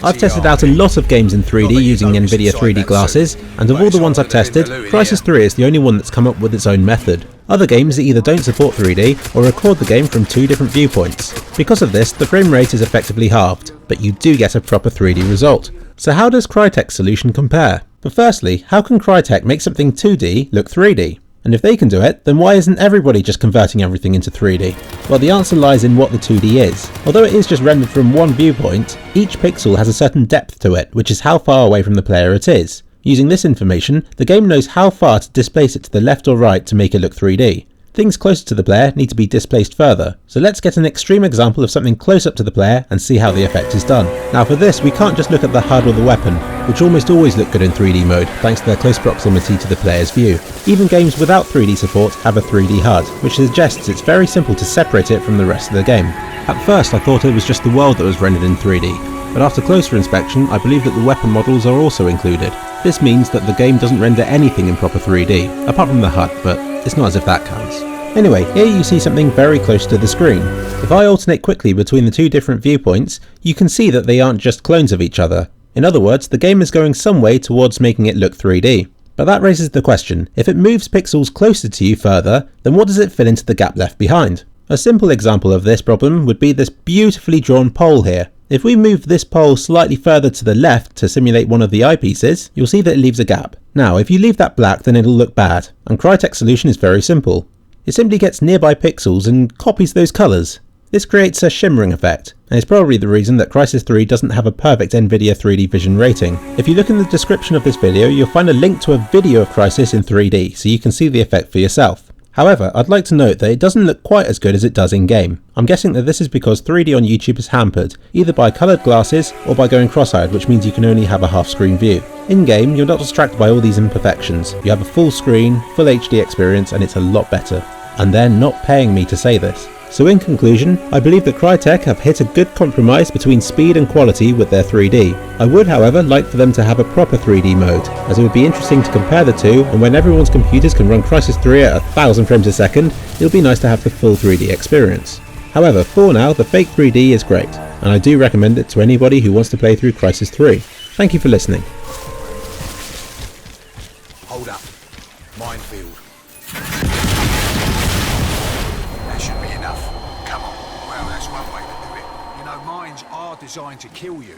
I've tested out a lot of games in 3D using Nvidia 3D glasses, and of all the ones I've tested, Crysis 3 is the only one that's come up with its own method. Other games either don't support 3D or record the game from two different viewpoints. Because of this, the frame rate is effectively halved, but you do get a proper 3D result. So how does Crytek's solution compare? But firstly, how can Crytek make something 2D look 3D? And if they can do it, then why isn't everybody just converting everything into 3D? Well, the answer lies in what the 2D is. Although it is just rendered from one viewpoint, each pixel has a certain depth to it, which is how far away from the player it is. Using this information, the game knows how far to displace it to the left or right to make it look 3D. Things closer to the player need to be displaced further, so let's get an extreme example of something close up to the player and see how the effect is done. Now for this, we can't just look at the HUD or the weapon, which almost always look good in 3D mode thanks to their close proximity to the player's view. Even games without 3D support have a 3D HUD, which suggests it's very simple to separate it from the rest of the game. At first I thought it was just the world that was rendered in 3D, but after closer inspection I believe that the weapon models are also included. This means that the game doesn't render anything in proper 3D, apart from the HUD, but it's not as if that counts. Anyway, here you see something very close to the screen. If I alternate quickly between the two different viewpoints, you can see that they aren't just clones of each other. In other words, the game is going some way towards making it look 3D. But that raises the question, if it moves pixels closer to you further, then what does it fill into the gap left behind? A simple example of this problem would be this beautifully drawn pole here. If we move this pole slightly further to the left to simulate one of the eyepieces, you'll see that it leaves a gap. Now, if you leave that black, then it'll look bad, and Crytek's solution is very simple. It simply gets nearby pixels and copies those colours. This creates a shimmering effect, and it's probably the reason that Crysis 3 doesn't have a perfect Nvidia 3D Vision rating. If you look in the description of this video, you'll find a link to a video of Crysis in 3D, so you can see the effect for yourself. However, I'd like to note that it doesn't look quite as good as it does in game. I'm guessing that this is because 3D on YouTube is hampered, either by coloured glasses or by going cross-eyed, which means you can only have a half-screen view. In game, you're not distracted by all these imperfections. You have a full screen, full HD experience, and it's a lot better. And they're not paying me to say this. So in conclusion, I believe that Crytek have hit a good compromise between speed and quality with their 3D. I would however like for them to have a proper 3D mode, as it would be interesting to compare the two, and when everyone's computers can run Crysis 3 at 1000 frames a second, it'll be nice to have the full 3D experience. However, for now, the fake 3D is great, and I do recommend it to anybody who wants to play through Crysis 3. Thank you for listening. Hold up. Minefield. Come on. Well, that's one way to do it. You know, mines are designed to kill you.